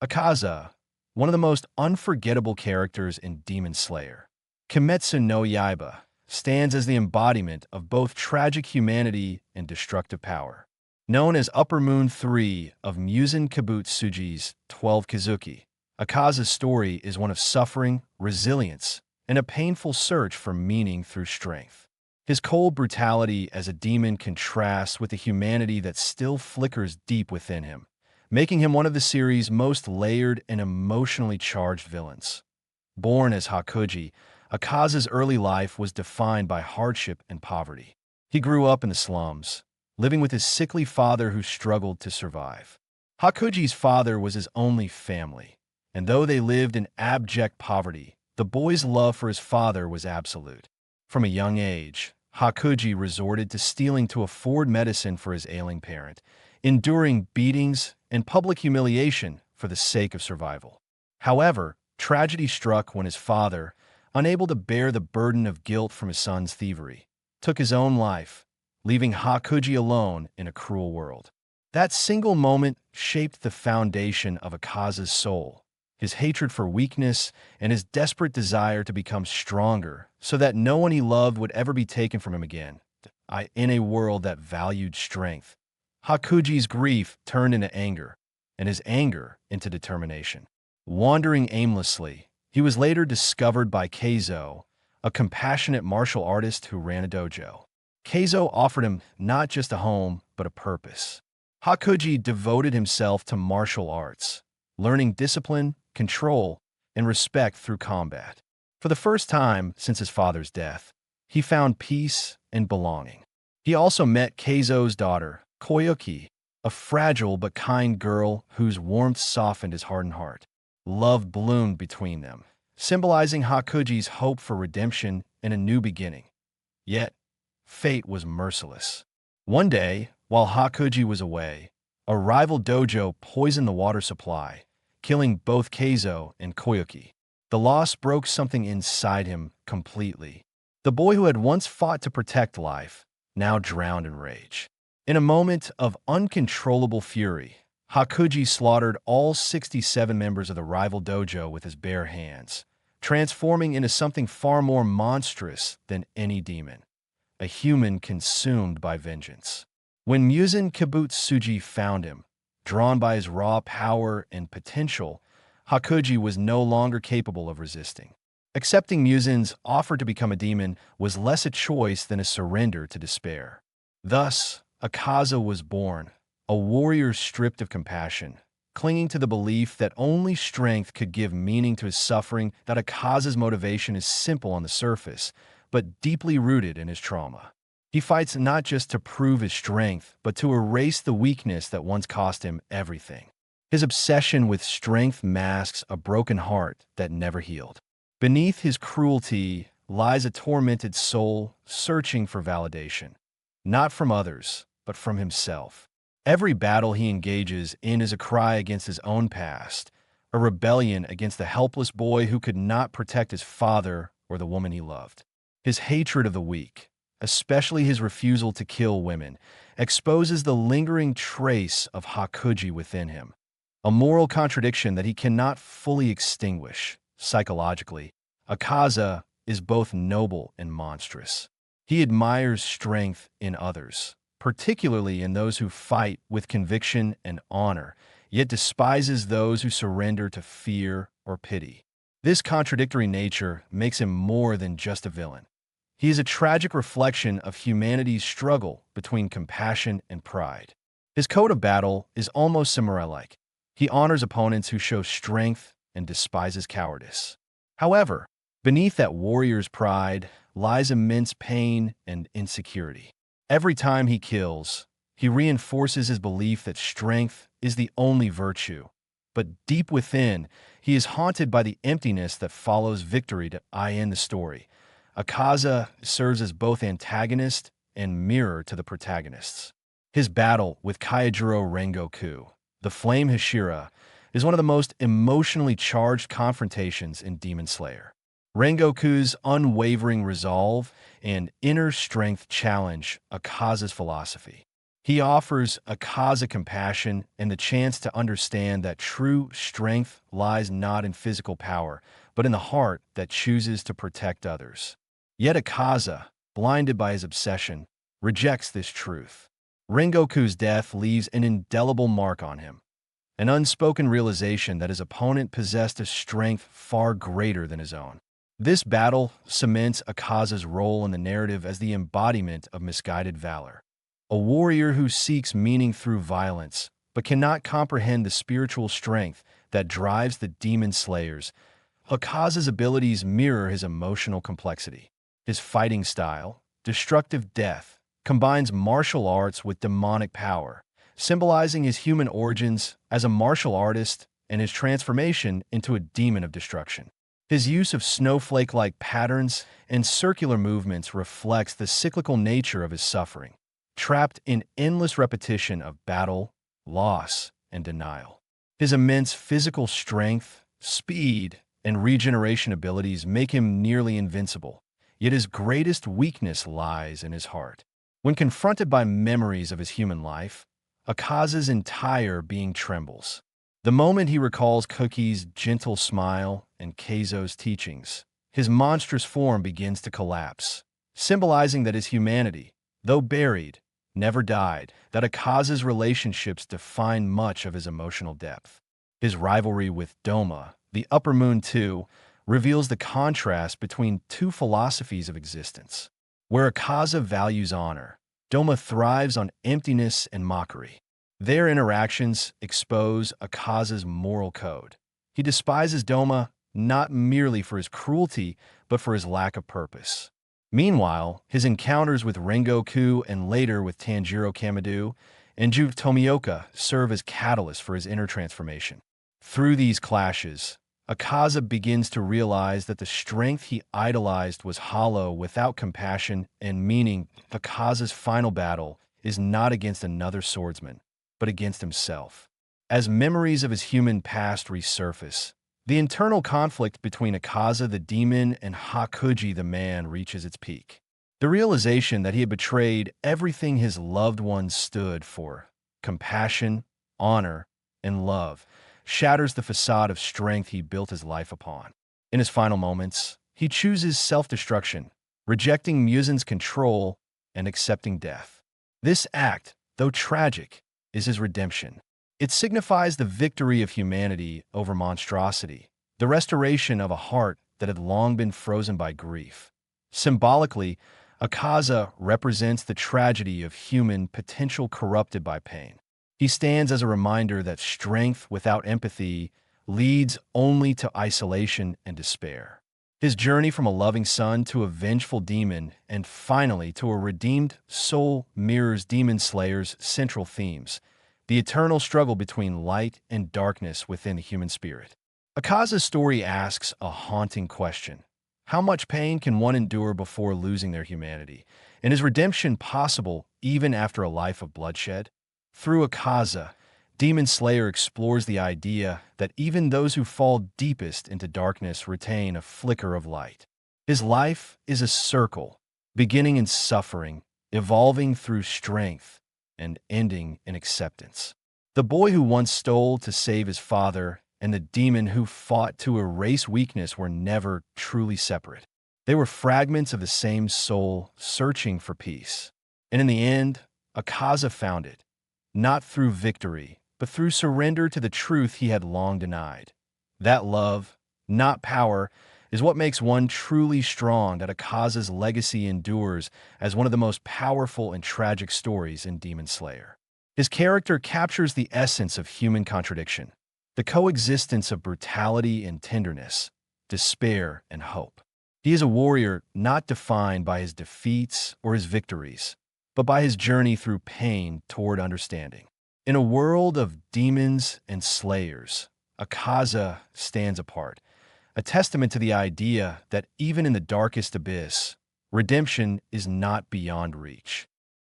Akaza, one of the most unforgettable characters in Demon Slayer. Kimetsu no Yaiba stands as the embodiment of both tragic humanity and destructive power. Known as Upper Moon 3 of Musen Kibutsuji's 12 Kizuki, Akaza's story is one of suffering, resilience, and a painful search for meaning through strength. His cold brutality as a demon contrasts with the humanity that still flickers deep within him, making him one of the series' most layered and emotionally charged villains. Born as Hakuji, Akaza's early life was defined by hardship and poverty. He grew up in the slums, living with his sickly father who struggled to survive. Hakuji's father was his only family, and though they lived in abject poverty, the boy's love for his father was absolute. From a young age, Hakuji resorted to stealing to afford medicine for his ailing parent, enduring beatings and public humiliation for the sake of survival. However, tragedy struck when his father, unable to bear the burden of guilt from his son's thievery, took his own life, leaving Hakuji alone in a cruel world. That single moment shaped the foundation of Akaza's soul, his hatred for weakness and his desperate desire to become stronger so that no one he loved would ever be taken from him again. In a world that valued strength, Hakuji's grief turned into anger, and his anger into determination. Wandering aimlessly, he was later discovered by Keizo, a compassionate martial artist who ran a dojo. Keizo offered him not just a home, but a purpose. Hakuji devoted himself to martial arts, learning discipline, control, and respect through combat. For the first time since his father's death, he found peace and belonging. He also met Keizo's daughter, Koyuki, a fragile but kind girl whose warmth softened his hardened heart. Love bloomed between them, symbolizing Hakuji's hope for redemption and a new beginning. Yet, fate was merciless. One day, while Hakuji was away, a rival dojo poisoned the water supply, killing both Keizo and Koyuki. The loss broke something inside him completely. The boy who had once fought to protect life now drowned in rage. In a moment of uncontrollable fury, Hakuji slaughtered all 67 members of the rival dojo with his bare hands, transforming into something far more monstrous than any demon, a human consumed by vengeance. When Musen Kibutsuji found him, drawn by his raw power and potential, Hakuji was no longer capable of resisting. Accepting Musen's offer to become a demon was less a choice than a surrender to despair. Thus, Akaza was born, a warrior stripped of compassion, clinging to the belief that only strength could give meaning to his suffering. That Akaza's motivation is simple on the surface, but deeply rooted in his trauma. He fights not just to prove his strength, but to erase the weakness that once cost him everything. His obsession with strength masks a broken heart that never healed. Beneath his cruelty lies a tormented soul searching for validation, not from others, but from himself. Every battle he engages in is a cry against his own past, a rebellion against the helpless boy who could not protect his father or the woman he loved. His hatred of the weak, especially his refusal to kill women, exposes the lingering trace of Hakuji within him, a moral contradiction that he cannot fully extinguish. Psychologically, Akaza is both noble and monstrous. He admires strength in others, particularly in those who fight with conviction and honor, yet despises those who surrender to fear or pity. This contradictory nature makes him more than just a villain. He is a tragic reflection of humanity's struggle between compassion and pride. His code of battle is almost samurai-like. He honors opponents who show strength and despises cowardice. However, beneath that warrior's pride lies immense pain and insecurity. Every time he kills, he reinforces his belief that strength is the only virtue. But deep within, he is haunted by the emptiness that follows victory. To end the story, Akaza serves as both antagonist and mirror to the protagonists. His battle with Kaijuro Rengoku, the Flame Hashira, is one of the most emotionally charged confrontations in Demon Slayer. Rengoku's unwavering resolve and inner strength challenge Akaza's philosophy. He offers Akaza compassion and the chance to understand that true strength lies not in physical power, but in the heart that chooses to protect others. Yet Akaza, blinded by his obsession, rejects this truth. Rengoku's death leaves an indelible mark on him, an unspoken realization that his opponent possessed a strength far greater than his own. This battle cements Akaza's role in the narrative as the embodiment of misguided valor. A warrior who seeks meaning through violence, but cannot comprehend the spiritual strength that drives the demon slayers. Akaza's abilities mirror his emotional complexity. His fighting style, destructive death, combines martial arts with demonic power, symbolizing his human origins as a martial artist and his transformation into a demon of destruction. His use of snowflake-like patterns and circular movements reflects the cyclical nature of his suffering, trapped in endless repetition of battle, loss, and denial. His immense physical strength, speed, and regeneration abilities make him nearly invincible, yet his greatest weakness lies in his heart. When confronted by memories of his human life, Akaza's entire being trembles. The moment he recalls Cookie's gentle smile and Keizo's teachings, his monstrous form begins to collapse, symbolizing that his humanity, though buried, never died, that Akaza's relationships define much of his emotional depth. His rivalry with Doma, the Upper Moon too, reveals the contrast between two philosophies of existence. Where Akaza values honor, Doma thrives on emptiness and mockery. Their interactions expose Akaza's moral code. He despises Doma not merely for his cruelty, but for his lack of purpose. Meanwhile, his encounters with Rengoku and later with Tanjiro Kamado and Juve Tomioka serve as catalysts for his inner transformation. Through these clashes, Akaza begins to realize that the strength he idolized was hollow without compassion and meaning. Akaza's final battle is not against another swordsman, but against himself. As memories of his human past resurface, the internal conflict between Akaza the demon and Hakuji the man reaches its peak. The realization that he had betrayed everything his loved ones stood for, compassion, honor, and love, shatters the facade of strength he built his life upon. In his final moments, he chooses self-destruction, rejecting Musen's control and accepting death. This act, though tragic, is his redemption. It signifies the victory of humanity over monstrosity, the restoration of a heart that had long been frozen by grief. Symbolically, Akaza represents the tragedy of human potential corrupted by pain. He stands as a reminder that strength without empathy leads only to isolation and despair. His journey from a loving son to a vengeful demon and finally to a redeemed soul mirrors Demon Slayer's central themes, the eternal struggle between light and darkness within the human spirit. Akaza's story asks a haunting question. How much pain can one endure before losing their humanity? And is redemption possible even after a life of bloodshed? Through Akaza, Demon Slayer explores the idea that even those who fall deepest into darkness retain a flicker of light. His life is a circle, beginning in suffering, evolving through strength, and ending in acceptance. The boy who once stole to save his father and the demon who fought to erase weakness were never truly separate. They were fragments of the same soul searching for peace. And in the end, Akaza found it, not through victory, but through surrender to the truth he had long denied. That love, not power, is what makes one truly strong. That Akaza's legacy endures as one of the most powerful and tragic stories in Demon Slayer. His character captures the essence of human contradiction, the coexistence of brutality and tenderness, despair and hope. He is a warrior not defined by his defeats or his victories, but by his journey through pain toward understanding. In a world of demons and slayers, Akaza stands apart, a testament to the idea that even in the darkest abyss, redemption is not beyond reach.